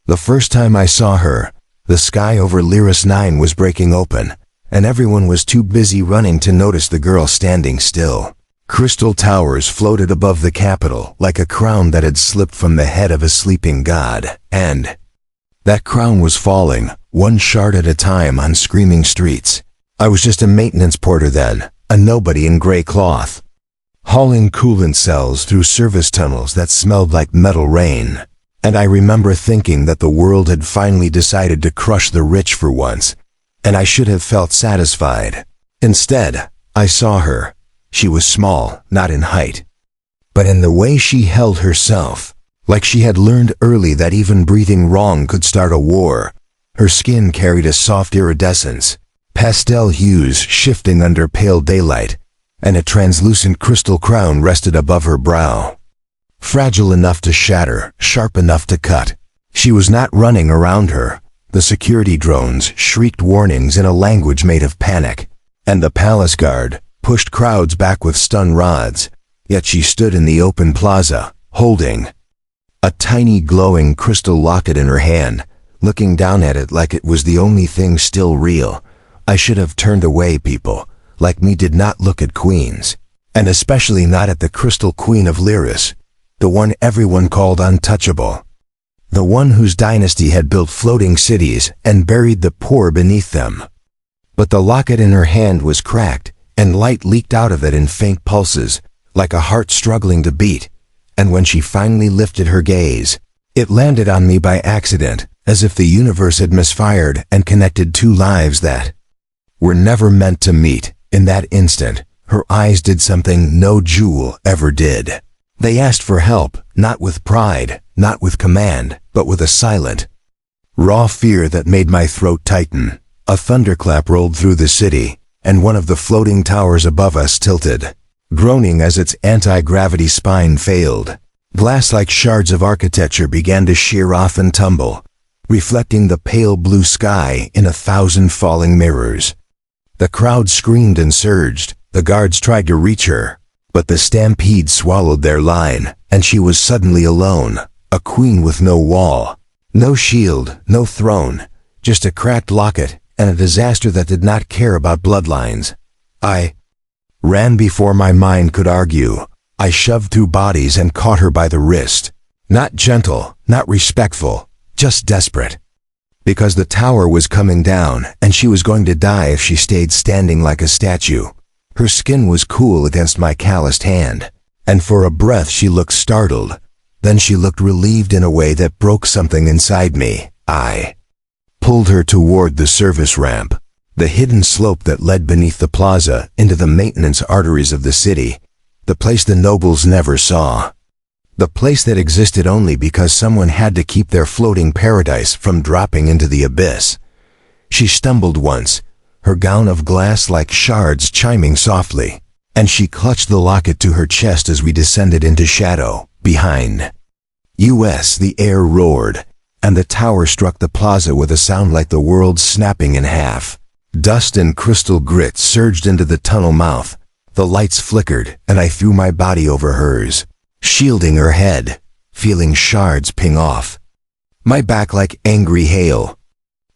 The first time I saw her, the sky over Lyris 9 was breaking open, and everyone was too busy running to notice the girl standing still. Crystal towers floated above the capital like a crown that had slipped from the head of a sleeping god, and that crown was falling, one shard at a time, on screaming streets. I was just a maintenance porter then, a nobody in gray cloth, hauling coolant cells through service tunnels that smelled like metal rain. And I remember thinking that the world had finally decided to crush the rich for once, and I should have felt satisfied. Instead, I saw her. She was small, not in height, but in the way she held herself, like she had learned early that even breathing wrong could start a war. Her skin carried a soft iridescence, pastel hues shifting under pale daylight, and a translucent crystal crown rested above her brow. Fragile enough to shatter, sharp enough to cut. She was not running around her. The security drones shrieked warnings in a language made of panic, and the palace guard pushed crowds back with stun rods. Yet she stood in the open plaza, holding a tiny glowing crystal locket in her hand, looking down at it like it was the only thing still real. I should have turned away. People like me did not look at queens, and especially not at the crystal queen of Lyris, the one everyone called untouchable, the one whose dynasty had built floating cities and buried the poor beneath them. But the locket in her hand was cracked, and light leaked out of it in faint pulses, like a heart struggling to beat. And when she finally lifted her gaze, it landed on me by accident, as if the universe had misfired and connected two lives that were never meant to meet. In that instant, her eyes did something no jewel ever did. They asked for help, not with pride, not with command, but with a silent, raw fear that made my throat tighten. A thunderclap rolled through the city, and one of the floating towers above us tilted, groaning as its anti-gravity spine failed. Glass-like shards of architecture began to shear off and tumble, reflecting the pale blue sky in 1,000 falling mirrors. The crowd screamed and surged. The guards tried to reach her, but the stampede swallowed their line, and she was suddenly alone, a queen with no wall, no shield, no throne, just a cracked locket and a disaster that did not care about bloodlines. I ran before my mind could argue. I shoved through bodies and caught her by the wrist. Not gentle, not respectful, just desperate. Because the tower was coming down, and she was going to die if she stayed standing like a statue. Her skin was cool against my calloused hand, and for a breath she looked startled. Then she looked relieved in a way that broke something inside me. I pulled her toward the service ramp, the hidden slope that led beneath the plaza into the maintenance arteries of the city, the place the nobles never saw, the place that existed only because someone had to keep their floating paradise from dropping into the abyss. She stumbled once, her gown of glass like shards chiming softly, and she clutched the locket to her chest as we descended into shadow. Behind us, the air roared, and the tower struck the plaza with a sound like the world snapping in half. Dust and crystal grit surged into the tunnel mouth. The lights flickered, and I threw my body over hers, shielding her head, feeling shards ping off my back like angry hail.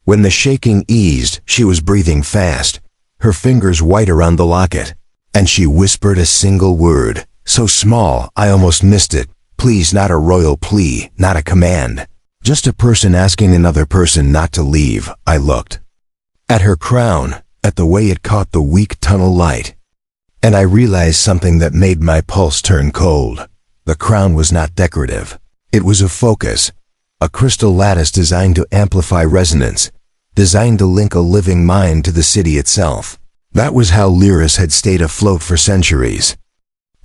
When the shaking eased, she was breathing fast, her fingers white around the locket, and she whispered a single word, so small I almost missed it. Please, not a royal plea, not a command. Just a person asking another person not to leave. I looked at her crown, at the way it caught the weak tunnel light, and I realized something that made my pulse turn cold. The crown was not decorative. It was a focus, a crystal lattice designed to amplify resonance, designed to link a living mind to the city itself. That was how Lyris had stayed afloat for centuries.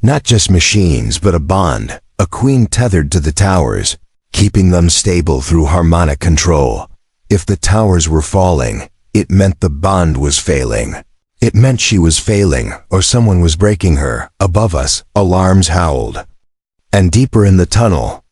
Not just machines, but a bond, a queen tethered to the towers, keeping them stable through harmonic control. If the towers were falling, it meant the bond was failing. It meant she was failing, or someone was breaking her. Above us, alarms howled. And deeper in the tunnel,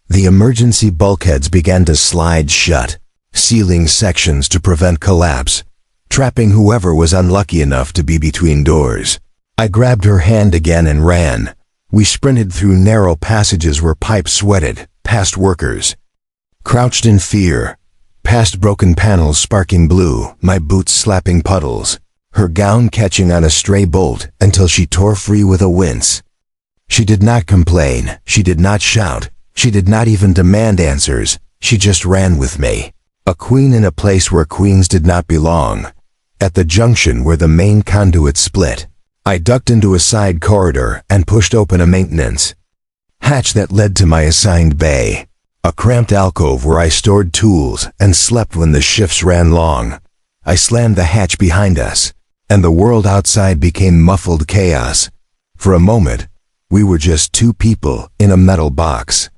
the emergency bulkheads began to slide shut, sealing sections to prevent collapse, trapping whoever was unlucky enough to be between doors. I grabbed her hand again and ran. We sprinted through narrow passages where pipes sweated, past workers, Crouched in fear, past broken panels sparking blue, my boots slapping puddles, her gown catching on a stray bolt until she tore free with a wince. She did not complain, she did not shout, she did not even demand answers, she just ran with me. A queen in a place where queens did not belong. At the junction where the main conduit split, I ducked into a side corridor and pushed open a maintenance hatch that led to my assigned bay, a cramped alcove where I stored tools and slept when the shifts ran long. I slammed the hatch behind us, and the world outside became muffled chaos. For a moment, we were just two people in a metal box.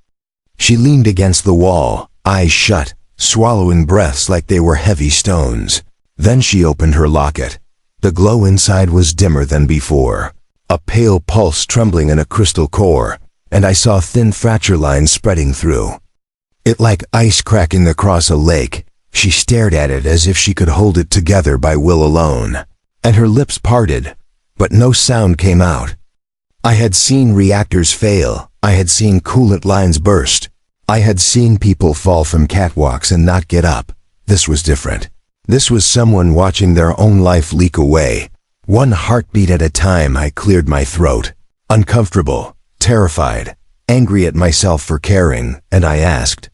She leaned against the wall, eyes shut, swallowing breaths like they were heavy stones. Then she opened her locket. The glow inside was dimmer than before, a pale pulse trembling in a crystal core, and I saw thin fracture lines spreading through it like ice cracking across a lake. She stared at it as if she could hold it together by will alone, and her lips parted, but no sound came out. I had seen reactors fail, I had seen coolant lines burst, I had seen people fall from catwalks and not get up. This was different. This was someone watching their own life leak away. One heartbeat at a time. I cleared my throat, uncomfortable, terrified, angry at myself for caring, and I asked,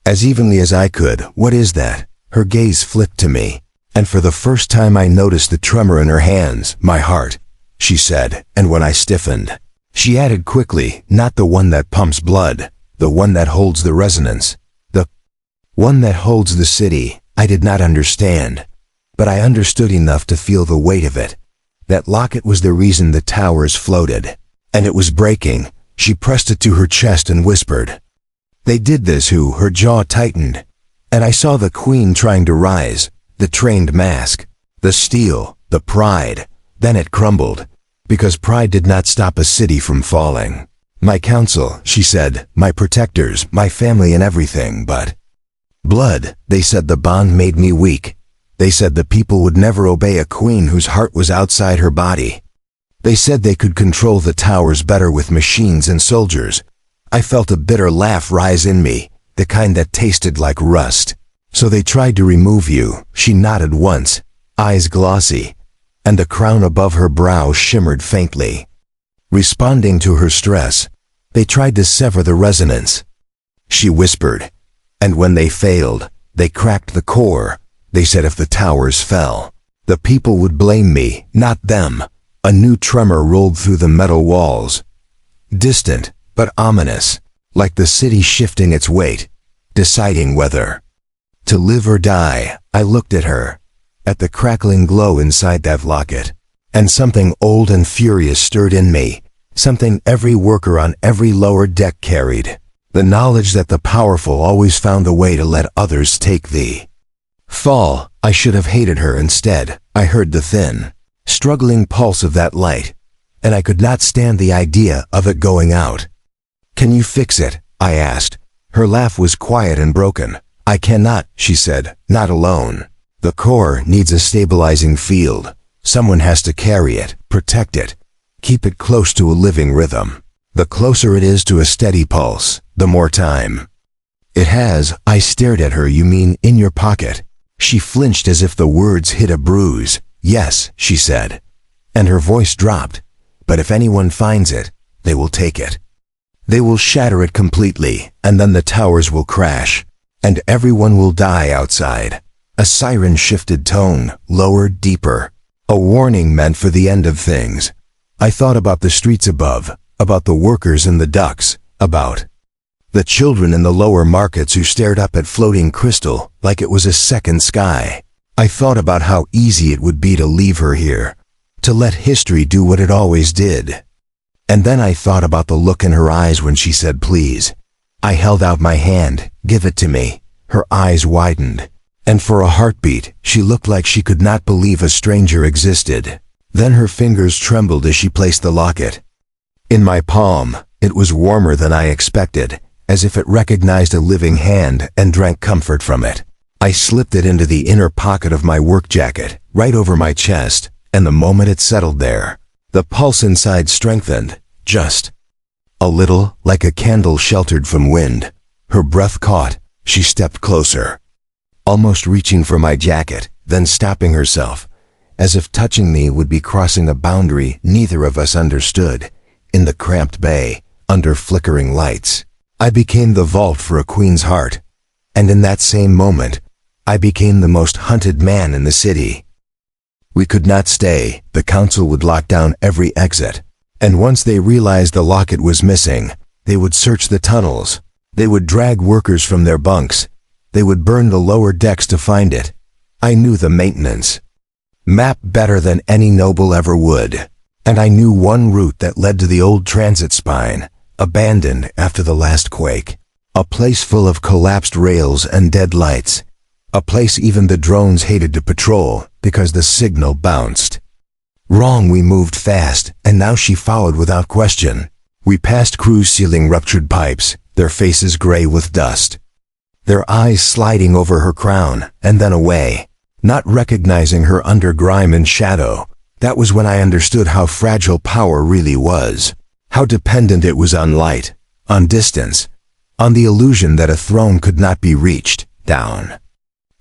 as evenly as I could, "What is that?" Her gaze flipped to me, and for the first time I noticed the tremor in her hands. "My heart," she said, and when I stiffened, she added quickly, "Not the one that pumps blood, the one that holds the resonance, the one that holds the city." I did not understand, but I understood enough to feel the weight of it. That locket was the reason the towers floated, and it was breaking. She pressed it to her chest and whispered, "They did this who?" Her jaw tightened, and I saw the queen trying to rise, the trained mask, the steel, the pride. Then it crumbled, because pride did not stop a city from falling. "My council," she said, "my protectors, my family and everything, but blood." They said the bond made me weak. They said the people would never obey a queen whose heart was outside her body. They said they could control the towers better with machines and soldiers. I felt a bitter laugh rise in me, the kind that tasted like rust. "So they tried to remove you." She nodded once, eyes glossy, and the crown above her brow shimmered faintly. Responding to her stress, "They tried to sever the resonance," she whispered, "and when they failed, they cracked the core. They said if the towers fell, the people would blame me, not them." A new tremor rolled through the metal walls, distant but ominous, like the city shifting its weight, deciding whether to live or die. I looked at her, at the crackling glow inside that locket, and something old and furious stirred in me, something every worker on every lower deck carried, the knowledge that the powerful always found a way to let others take the fall. I should have hated her instead. I heard the thin, struggling pulse of that light, and I could not stand the idea of it going out. "Can you fix it?" I asked. Her laugh was quiet and broken. "I cannot," she said, "not alone. The core needs a stabilizing field. Someone has to carry it, protect it, keep it close to a living rhythm. The closer it is to a steady pulse, the more time it has." I stared at her. "You mean in your pocket?" She flinched as if the words hit a bruise. "Yes," she said, and her voice dropped. "But if anyone finds it, they will take it. They will shatter it completely, and then the towers will crash, and everyone will die outside." A siren shifted tone, lower, deeper, a warning meant for the end of things. I thought about the streets above, about the workers in the ducts, about the children in the lower markets who stared up at floating crystal like it was a second sky. I thought about how easy it would be to leave her here, to let history do what it always did. And then I thought about the look in her eyes when she said please. I held out my hand. "Give it to me." Her eyes widened, and for a heartbeat, she looked like she could not believe a stranger existed. Then her fingers trembled as she placed the locket in my palm. It was warmer than I expected, as if it recognized a living hand and drank comfort from it. I slipped it into the inner pocket of my work jacket, right over my chest, and the moment it settled there, the pulse inside strengthened, just a little, like a candle sheltered from wind. Her breath caught, She stepped closer, almost reaching for my jacket, then stopping herself, as if touching me would be crossing a boundary neither of us understood. In the cramped bay, under flickering lights, I became the vault for a queen's heart, and in that same moment, I became the most hunted man in the city. We could not stay. The council would lock down every exit, and once they realized the locket was missing, they would search the tunnels. They would drag workers from their bunks. They would burn the lower decks to find it. I knew the maintenance map better than any noble ever would, and I knew one route that led to the old transit spine, abandoned after the last quake. A place full of collapsed rails and dead lights. A place even the drones hated to patrol because the signal bounced. Wrong. We moved fast, and now she followed without question. We passed crews sealing ruptured pipes, their faces gray with dust, their eyes sliding over her crown and then away, not recognizing her under grime and shadow. That was when I understood how fragile power really was, how dependent it was on light, on distance, on the illusion that a throne could not be reached down.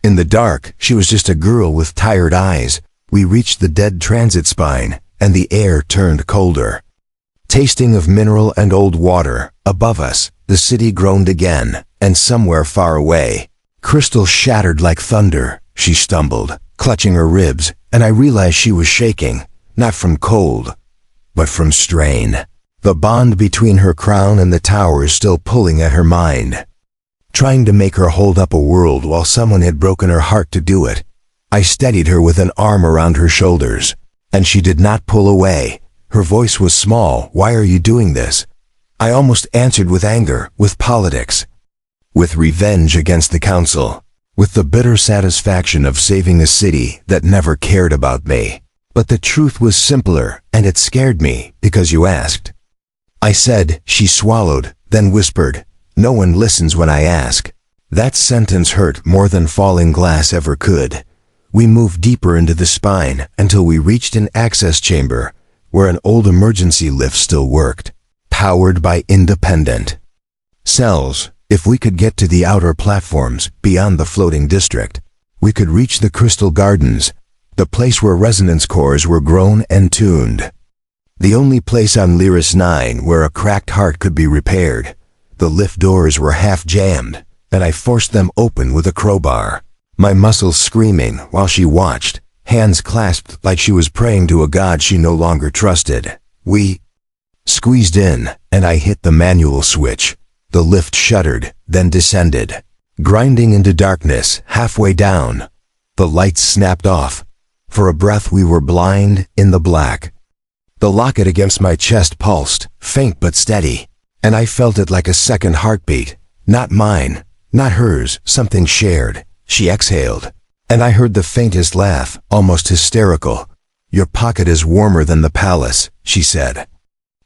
In the dark, she was just a girl with tired eyes. We reached the dead transit spine, and the air turned colder, tasting of mineral and old water. Above us, the city groaned again, and somewhere far away, crystal shattered like thunder. She stumbled, clutching her ribs, and I realized she was shaking, not from cold, but from strain. The bond between her crown and the tower is still pulling at her mind, trying to make her hold up a world while someone had broken her heart to do it. I steadied her with an arm around her shoulders, and she did not pull away. Her voice was small. Why are you doing this? I almost answered with anger, with politics, with revenge against the council, with the bitter satisfaction of saving a city that never cared about me. But the truth was simpler, and it scared me because you asked. I said. She swallowed, then whispered, "No one listens when I ask." That sentence hurt more than falling glass ever could. We moved deeper into the spine until we reached an access chamber where an old emergency lift still worked, powered by independent cells. If we could get to the outer platforms beyond the floating district, we could reach the Crystal Gardens, the place where resonance cores were grown and tuned. The only place on Lyris 9 where a cracked heart could be repaired. The lift doors were half jammed, and I forced them open with a crowbar, my muscles screaming while she watched, hands clasped like she was praying to a god she no longer trusted. We squeezed in, and I hit the manual switch. The lift shuddered, then descended, grinding into darkness. Halfway down, the lights snapped off. For a breath we were blind in the black. The locket against my chest pulsed, faint but steady, and I felt it like a second heartbeat. Not mine, not hers, something shared. She exhaled, and I heard the faintest laugh, almost hysterical. "Your pocket is warmer than the palace," she said.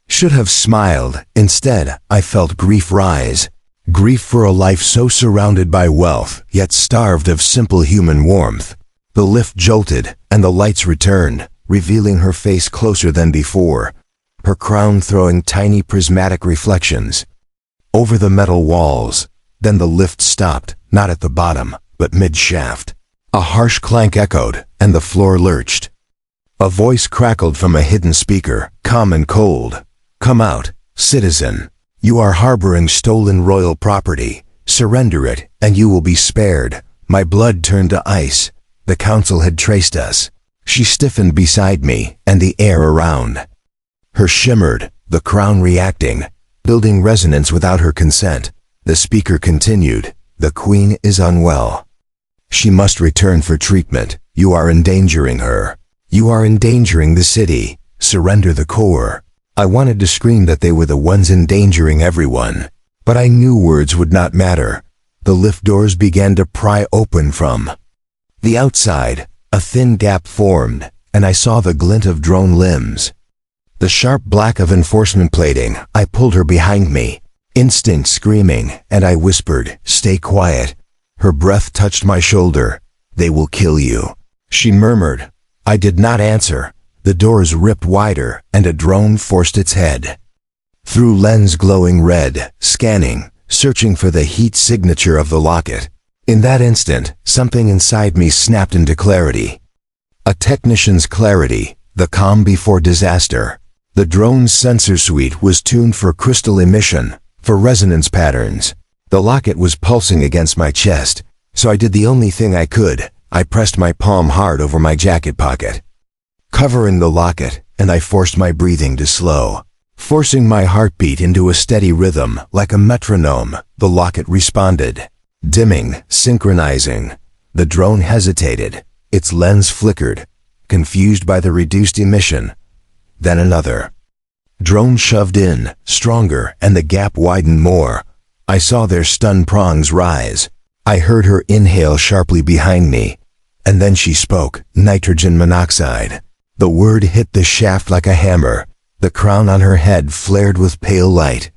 Should have smiled. Instead, I felt grief rise. Grief for a life so surrounded by wealth, yet starved of simple human warmth. The lift jolted, and the lights returned, revealing her face closer than before, her crown throwing tiny prismatic reflections over the metal walls. Then the lift stopped, not at the bottom, but mid-shaft. A harsh clank echoed, and the floor lurched. A voice crackled from a hidden speaker, calm and cold. "Come out, citizen. You are harboring stolen royal property. Surrender it, and you will be spared." My blood turned to ice. The council had traced us. She stiffened beside me, and the air around her shimmered, the crown reacting, building resonance without her consent. The speaker continued, "The queen is unwell. She must return for treatment. You are endangering her. You are endangering the city. Surrender the core." I wanted to scream that they were the ones endangering everyone, but I knew words would not matter. The lift doors began to pry open from the outside. A thin gap formed, and I saw the glint of drone limbs, the sharp black of enforcement plating. I pulled her behind me, instinct screaming, and I whispered, "Stay quiet." Her breath touched my shoulder. "They will kill you," she murmured. I did not answer. The doors ripped wider, and a drone forced its head through lens glowing red, scanning, searching for the heat signature of the locket. In that instant, something inside me snapped into clarity. A technician's clarity, the calm before disaster. The drone's sensor suite was tuned for crystal emission, for resonance patterns. The locket was pulsing against my chest, so I did the only thing I could. I pressed my palm hard over my jacket pocket, covering the locket, and I forced my breathing to slow. Forcing my heartbeat into a steady rhythm, like a metronome, the locket responded. Dimming, synchronizing. The drone hesitated. Its lens flickered, confused by the reduced emission. Then another. Drone shoved in, stronger, and the gap widened more. I saw their stun prongs rise. I heard her inhale sharply behind me. And then she spoke, nitrogen monoxide. The word hit the shaft like a hammer. The crown on her head flared with pale light.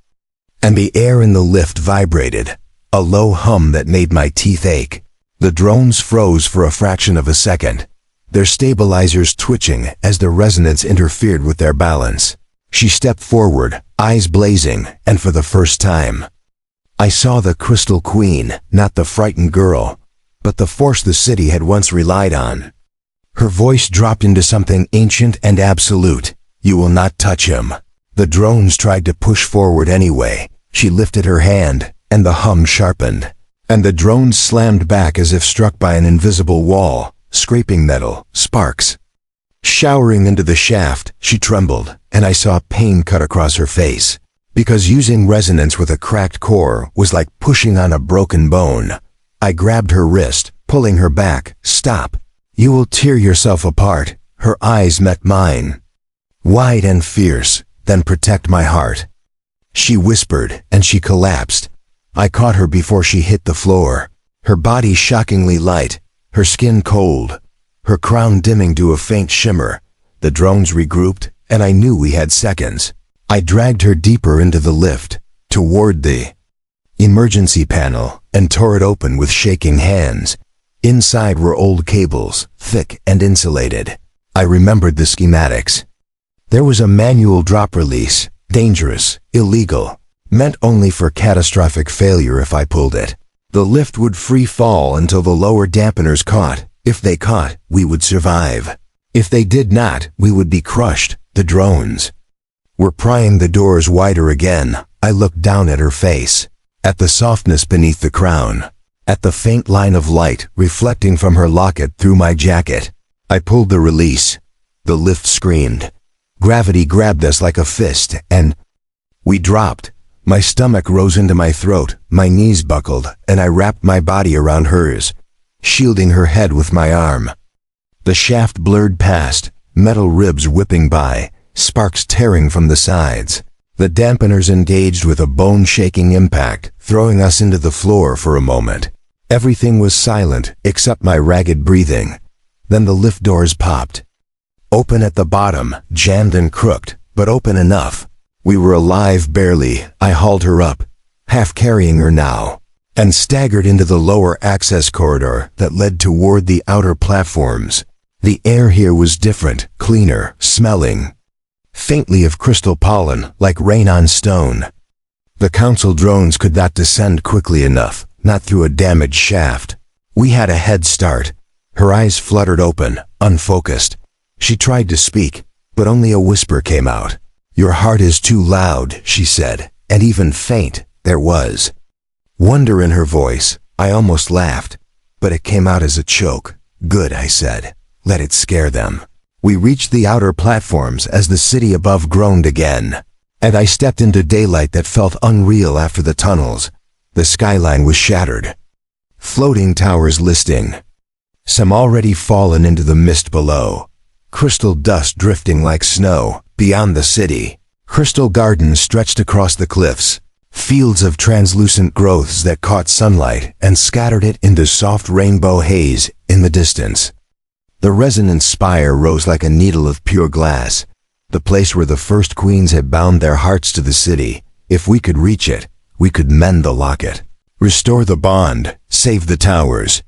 And the air in the lift vibrated, a low hum that made my teeth ache. The drones froze for a fraction of a second, their stabilizers twitching as the resonance interfered with their balance. She stepped forward, eyes blazing, and for the first time, I saw the Crystal Queen, not the frightened girl, but the force the city had once relied on. Her voice dropped into something ancient and absolute. You will not touch him. The drones tried to push forward anyway. She lifted her hand, and the hum sharpened. And the drones slammed back as if struck by an invisible wall, scraping metal, sparks. Showering into the shaft, she trembled, and I saw pain cut across her face. Because using resonance with a cracked core was like pushing on a broken bone. I grabbed her wrist, pulling her back. Stop. You will tear yourself apart. Her eyes met mine, wide and fierce. Then protect my heart. She whispered, and she collapsed. I caught her before she hit the floor. Her body shockingly light, her skin cold, her crown dimming to a faint shimmer. The drones regrouped, and I knew we had seconds. I dragged her deeper into the lift, toward the emergency panel, and tore it open with shaking hands. Inside were old cables, thick and insulated. I remembered the schematics. There was a manual drop release, dangerous, illegal, meant only for catastrophic failure if I pulled it. The lift would free fall until the lower dampeners caught. If they caught, we would survive. If they did not, we would be crushed. The drones were prying the doors wider again. I looked down at her face, at the softness beneath the crown, at the faint line of light reflecting from her locket through my jacket. I pulled the release. The lift screamed. Gravity grabbed us like a fist, and we dropped. My stomach rose into my throat, my knees buckled, and I wrapped my body around hers, shielding her head with my arm. The shaft blurred past, metal ribs whipping by, sparks tearing from the sides. The dampeners engaged with a bone-shaking impact, throwing us into the floor for a moment. Everything was silent except my ragged breathing. Then the lift doors popped. Open at the bottom, jammed and crooked, but open enough. We were alive barely. I hauled her up, half carrying her now, and staggered into the lower access corridor that led toward the outer platforms. The air here was different, cleaner, smelling faintly of crystal pollen, like rain on stone. The council drones could not descend quickly enough, not through a damaged shaft. We had a head start. Her eyes fluttered open, unfocused. She tried to speak, but only a whisper came out. Your heart is too loud, she said, and even faint there was wonder in her voice. I almost laughed, but it came out as a choke. Good, I said. Let it scare them. We reached the outer platforms as the city above groaned again, and I stepped into daylight that felt unreal after the tunnels. The skyline was shattered. Floating towers listing, some already fallen into the mist below. Crystal dust drifting like snow. Beyond the city, crystal gardens stretched across the cliffs, fields of translucent growths that caught sunlight and scattered it into soft rainbow haze in the distance. The resonance spire rose like a needle of pure glass, the place where the first queens had bound their hearts to the city. If we could reach it, we could mend the locket, restore the bond, save the towers.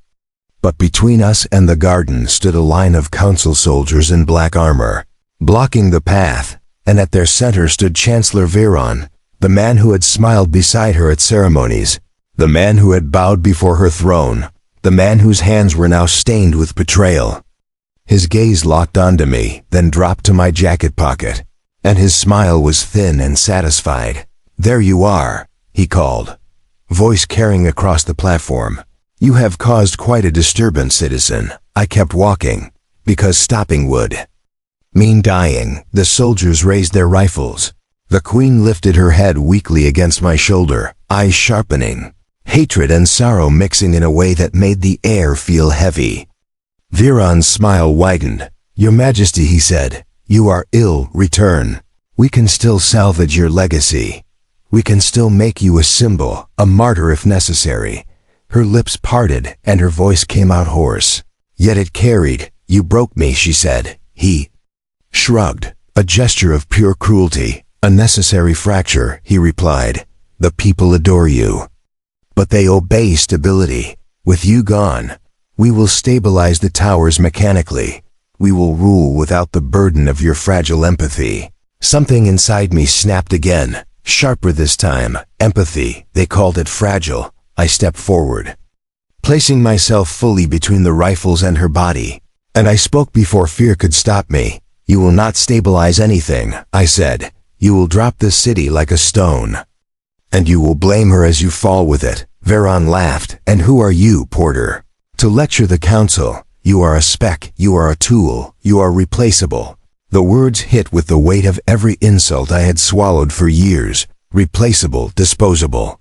But between us and the garden stood a line of council soldiers in black armor, blocking the path, and at their center stood Chancellor Viron, The man who had smiled beside her at ceremonies. The man who had bowed before her throne. The man whose hands were now stained with betrayal. His gaze locked onto me, then dropped to my jacket pocket. And his smile was thin and satisfied. "There you are," he called, voice carrying across the platform. "You have caused quite a disturbance, citizen." I kept walking, because stopping would mean dying. The soldiers raised their rifles. The queen lifted her head weakly against my shoulder, eyes sharpening, hatred and sorrow mixing in a way that made the air feel heavy. Viran's smile widened. "Your Majesty," he said, "you are ill. Return. We can still salvage your legacy. We can still make you a symbol, a martyr if necessary." Her lips parted and her voice came out hoarse. Yet it carried. "You broke me," she said. He shrugged, a gesture of pure cruelty. "A necessary fracture," he replied. "The people adore you. But they obey stability. With you gone, we will stabilize the towers mechanically. We will rule without the burden of your fragile empathy." Something inside me snapped again, sharper this time. Empathy, they called it fragile. I stepped forward, placing myself fully between the rifles and her body. And I spoke before fear could stop me. "You will not stabilize anything," I said. "You will drop this city like a stone. And you will blame her as you fall with it." Viran laughed. "And who are you, Porter, to lecture the council? You are a speck, you are a tool, you are replaceable." The words hit with the weight of every insult I had swallowed for years. Replaceable, disposable,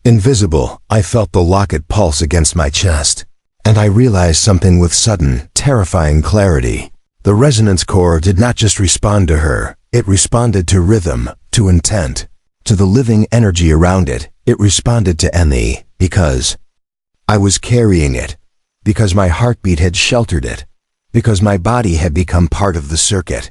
invisible. I felt the locket pulse against my chest. And I realized something with sudden, terrifying clarity. The resonance core did not just respond to her. It responded to rhythm, to intent, to the living energy around it. It responded to Emmy, because I was carrying it, because my heartbeat had sheltered it, because my body had become part of the circuit.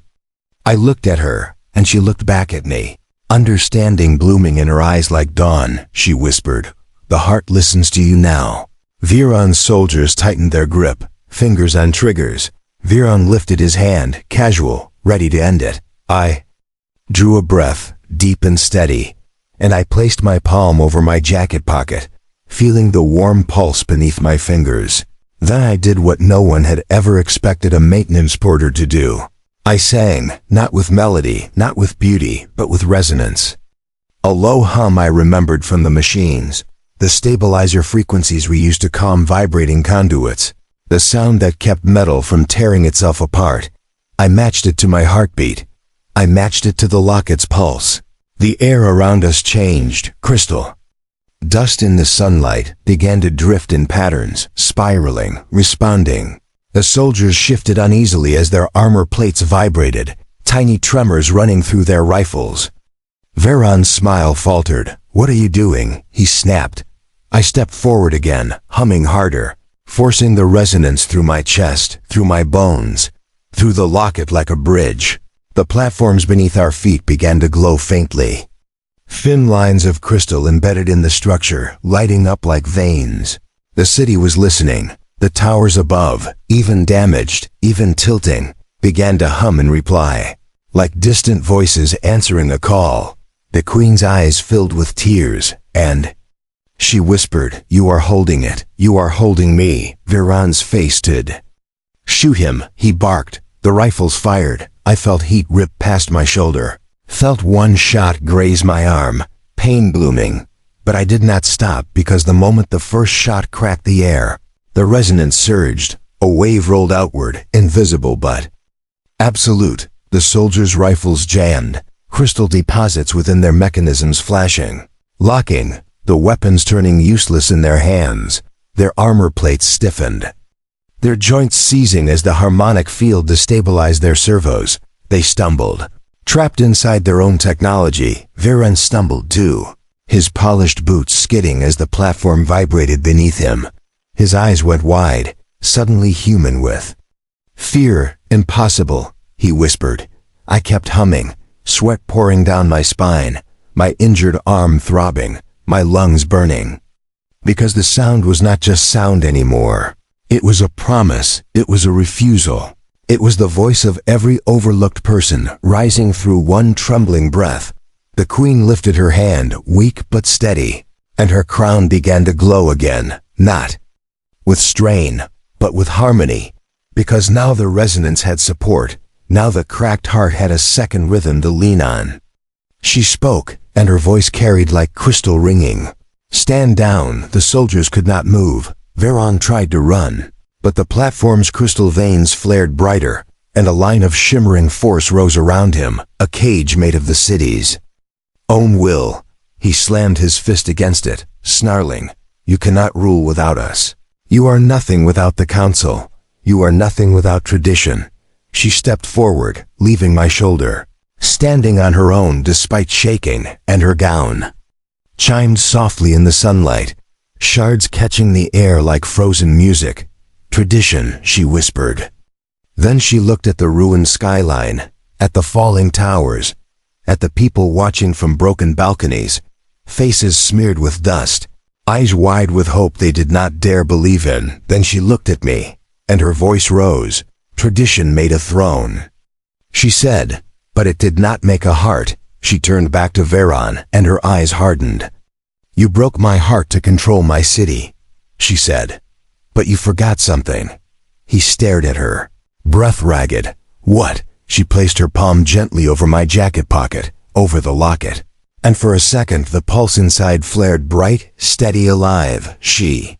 I looked at her, and she looked back at me. Understanding blooming in her eyes like dawn, she whispered, "The heart listens to you now." Viran's soldiers tightened their grip, fingers on triggers. Viran lifted his hand, casual, ready to end it. I drew a breath, deep and steady, and I placed my palm over my jacket pocket, feeling the warm pulse beneath my fingers. Then I did what no one had ever expected a maintenance porter to do. I sang, not with melody, not with beauty, but with resonance. A low hum I remembered from the machines, the stabilizer frequencies we used to calm vibrating conduits, the sound that kept metal from tearing itself apart. I matched it to my heartbeat. I matched it to the locket's pulse. The air around us changed, crystal. Dust in the sunlight began to drift in patterns, spiraling, responding. The soldiers shifted uneasily as their armor plates vibrated, tiny tremors running through their rifles. Viran's smile faltered. "What are you doing?" he snapped. I stepped forward again, humming harder, forcing the resonance through my chest, through my bones, through the locket like a bridge. The platforms beneath our feet began to glow faintly. Thin lines of crystal embedded in the structure, lighting up like veins. The city was listening. The towers above, even damaged, even tilting, began to hum in reply, like distant voices answering a call. The queen's eyes filled with tears, and she whispered, "You are holding it. You are holding me." Viran's face stood. "Shoot him," he barked. The rifles fired. I felt heat rip past my shoulder. Felt one shot graze my arm, pain blooming. But I did not stop because the moment the first shot cracked the air, the resonance surged. A wave rolled outward, invisible but absolute. The soldiers' rifles jammed, crystal deposits within their mechanisms flashing, locking, the weapons turning useless in their hands. Their armor plates stiffened, their joints seizing as the harmonic field destabilized their servos. They stumbled, trapped inside their own technology. Viran stumbled too, his polished boots skidding as the platform vibrated beneath him. His eyes went wide, suddenly human with fear. "Impossible," he whispered. I kept humming, sweat pouring down my spine, my injured arm throbbing, my lungs burning. Because the sound was not just sound anymore. It was a promise. It was a refusal. It was the voice of every overlooked person rising through one trembling breath. The queen lifted her hand, weak but steady, and her crown began to glow again, not with strain, but with harmony, because now the resonance had support, now the cracked heart had a second rhythm to lean on. She spoke, and her voice carried like crystal ringing. "Stand down." The soldiers could not move. Veron tried to run, but the platform's crystal veins flared brighter, and a line of shimmering force rose around him, a cage made of the cities. "Own will." He slammed his fist against it, snarling, "You cannot rule without us. You are nothing without the council. You are nothing without tradition." She stepped forward, leaving my shoulder, standing on her own despite shaking, and her gown chimed softly in the sunlight, shards catching the air like frozen music. "Tradition," she whispered. Then she looked at the ruined skyline, at the falling towers, at the people watching from broken balconies, faces smeared with dust, eyes wide with hope they did not dare believe in. Then she looked at me, and her voice rose. "Tradition made a throne," she said, but it did not make a heart. She turned back to Veron, and her eyes hardened. "You broke my heart to control my city," she said, "but you forgot something." He stared at her, breath ragged. "What?" She placed her palm gently over my jacket pocket, over the locket, and for a second the pulse inside flared bright, steady, alive. She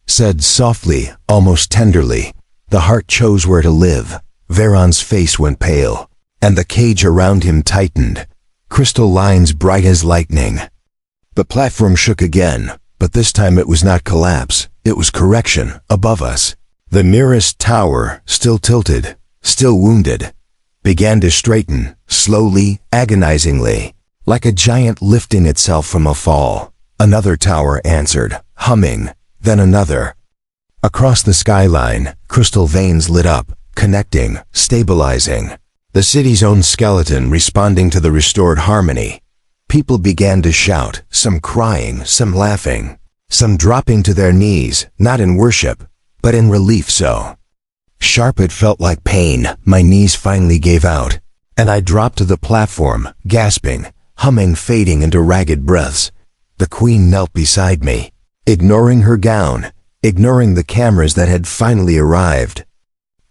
said softly, almost tenderly, "The heart chose where to live." Veron's face went pale, and the cage around him tightened, crystal lines bright as lightning. The platform shook again, but this time it was not collapse, it was correction. Above us, the nearest tower, still tilted, still wounded, began to straighten, slowly, agonizingly, like a giant lifting itself from a fall. Another tower answered, humming, then another. Across the skyline, crystal veins lit up, connecting, stabilizing. The city's own skeleton responding to the restored harmony. People began to shout, some crying, some laughing, some dropping to their knees, not in worship, but in relief. So sharp it felt like pain. My knees finally gave out, and I dropped to the platform, gasping, humming, fading into ragged breaths. The queen knelt beside me, ignoring her gown, ignoring the cameras that had finally arrived,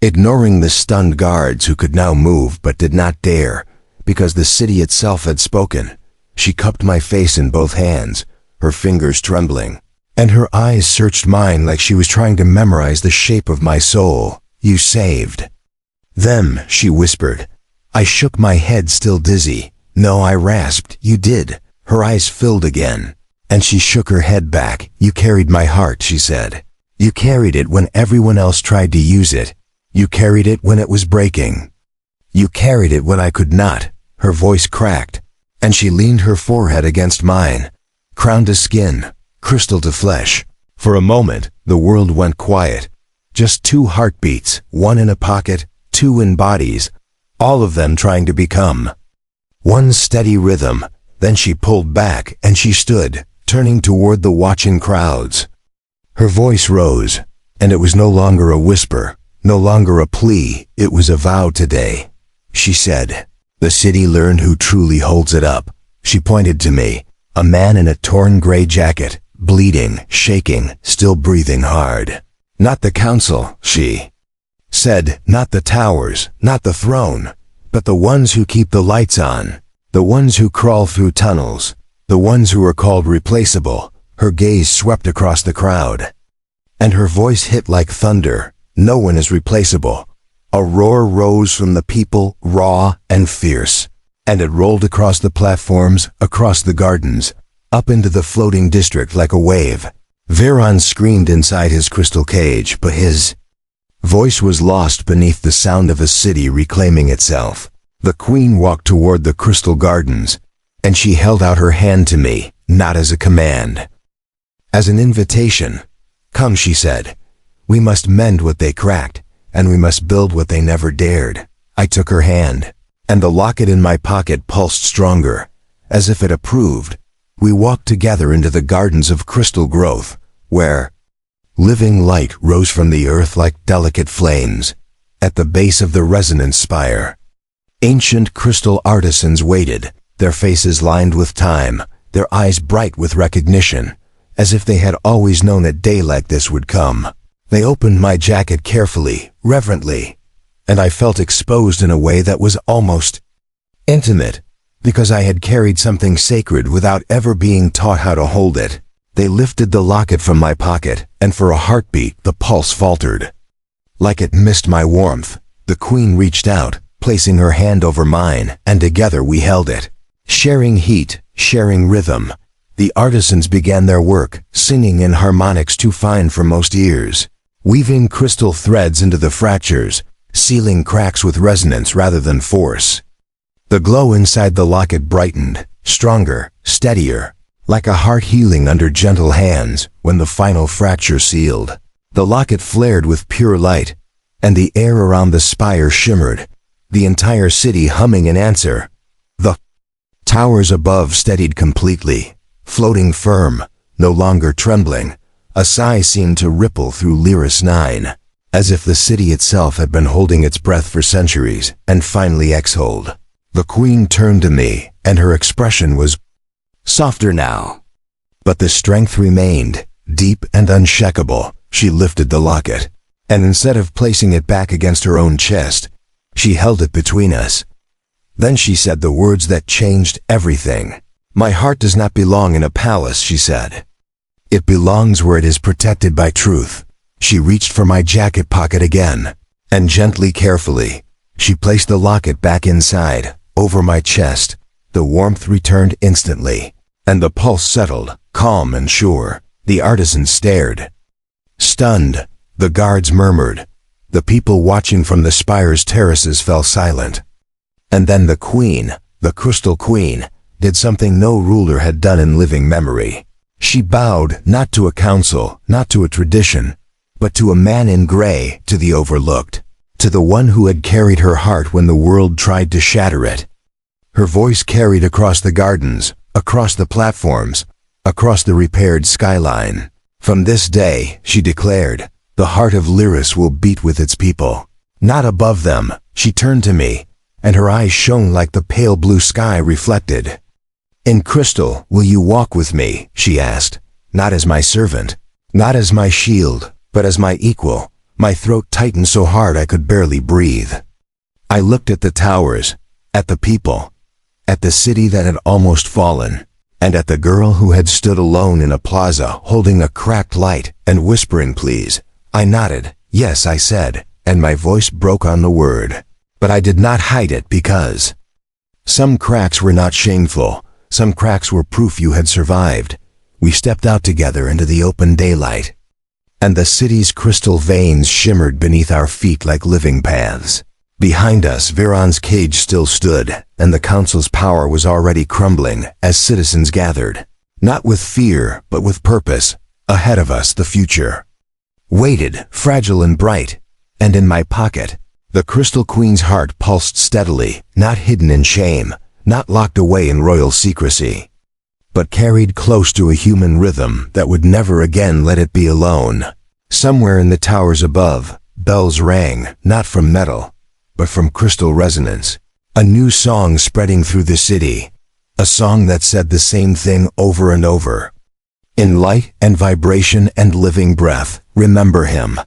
ignoring the stunned guards who could now move but did not dare, because the city itself had spoken. She cupped my face in both hands, her fingers trembling, and her eyes searched mine like she was trying to memorize the shape of my soul. "You saved them," she whispered. I shook my head, still dizzy. "No," I rasped. "You did." Her eyes filled again, and she shook her head back. "You carried my heart," she said. "You carried it when everyone else tried to use it. You carried it when it was breaking. You carried it when I could not." Her voice cracked, and she leaned her forehead against mine, crown to skin, crystal to flesh. For a moment, the world went quiet. Just two heartbeats, one in a pocket, two in bodies, all of them trying to become one steady rhythm. Then she pulled back, and she stood, turning toward the watching crowds. Her voice rose, and it was no longer a whisper, no longer a plea, it was a vow today. She said, "The city learned who truly holds it up." She pointed to me, a man in a torn gray jacket, bleeding, shaking, still breathing hard. "Not the council," she said, "not the towers, not the throne, but the ones who keep the lights on, the ones who crawl through tunnels, the ones who are called replaceable." Her gaze swept across the crowd, and her voice hit like thunder. "No one is replaceable." A roar rose from the people, raw and fierce, and it rolled across the platforms, across the gardens, up into the floating district like a wave. Veron screamed inside his crystal cage, but his voice was lost beneath the sound of a city reclaiming itself. The queen walked toward the crystal gardens, and she held out her hand to me, not as a command, as an invitation. "Come," she said. "We must mend what they cracked, and we must build what they never dared." I took her hand, and the locket in my pocket pulsed stronger, as if it approved. We walked together into the gardens of crystal growth, where living light rose from the earth like delicate flames. At the base of the resonance spire, ancient crystal artisans waited, their faces lined with time, their eyes bright with recognition, as if they had always known a day like this would come. They opened my jacket carefully, reverently, and I felt exposed in a way that was almost intimate, because I had carried something sacred without ever being taught how to hold it. They lifted the locket from my pocket, and for a heartbeat the pulse faltered. Like it missed my warmth, the queen reached out, placing her hand over mine, and together we held it. Sharing heat, sharing rhythm, the artisans began their work, singing in harmonics too fine for most ears, weaving crystal threads into the fractures, sealing cracks with resonance rather than force. The glow inside the locket brightened, stronger, steadier, like a heart healing under gentle hands when the final fracture sealed. The locket flared with pure light, and the air around the spire shimmered, the entire city humming in answer. The towers above steadied completely, floating firm, no longer trembling. A sigh seemed to ripple through Lyris 9, as if the city itself had been holding its breath for centuries and finally exhaled. The queen turned to me, and her expression was softer now. But the strength remained, deep and unshakable. She lifted the locket, and instead of placing it back against her own chest, she held it between us. Then she said the words that changed everything. "My heart does not belong in a palace," she said. "It belongs where it is protected by truth." She reached for my jacket pocket again, and gently, carefully, she placed the locket back inside, over my chest. The warmth returned instantly, and the pulse settled, calm and sure. The artisans stared, stunned. The guards murmured. The people watching from the spire's terraces fell silent. And then the queen, the crystal queen, did something no ruler had done in living memory. She bowed not to a council, not to a tradition, but to a man in gray, to the overlooked, to the one who had carried her heart when the world tried to shatter it. Her voice carried across the gardens, across the platforms, across the repaired skyline. "From this day," she declared, "the heart of Lyris will beat with its people, not above them." She turned to me, and her eyes shone like the pale blue sky reflected. "In crystal, will you walk with me?" she asked, "not as my servant, not as my shield, but as my equal." My throat tightened so hard I could barely breathe. I looked at the towers, at the people, at the city that had almost fallen, and at the girl who had stood alone in a plaza holding a cracked light and whispering please. I nodded. "Yes," I said, and my voice broke on the word. But I did not hide it, because some cracks were not shameful. Some cracks were proof you had survived. We stepped out together into the open daylight, and the city's crystal veins shimmered beneath our feet like living paths. Behind us, Viron's cage still stood, and the council's power was already crumbling as citizens gathered, not with fear, but with purpose. Ahead of us, the future waited, fragile and bright, and in my pocket, the Crystal Queen's heart pulsed steadily, not hidden in shame, not locked away in royal secrecy, but carried close to a human rhythm that would never again let it be alone. Somewhere in the towers above, bells rang, not from metal, but from crystal resonance. A new song spreading through the city, a song that said the same thing over and over. In light and vibration and living breath, remember him.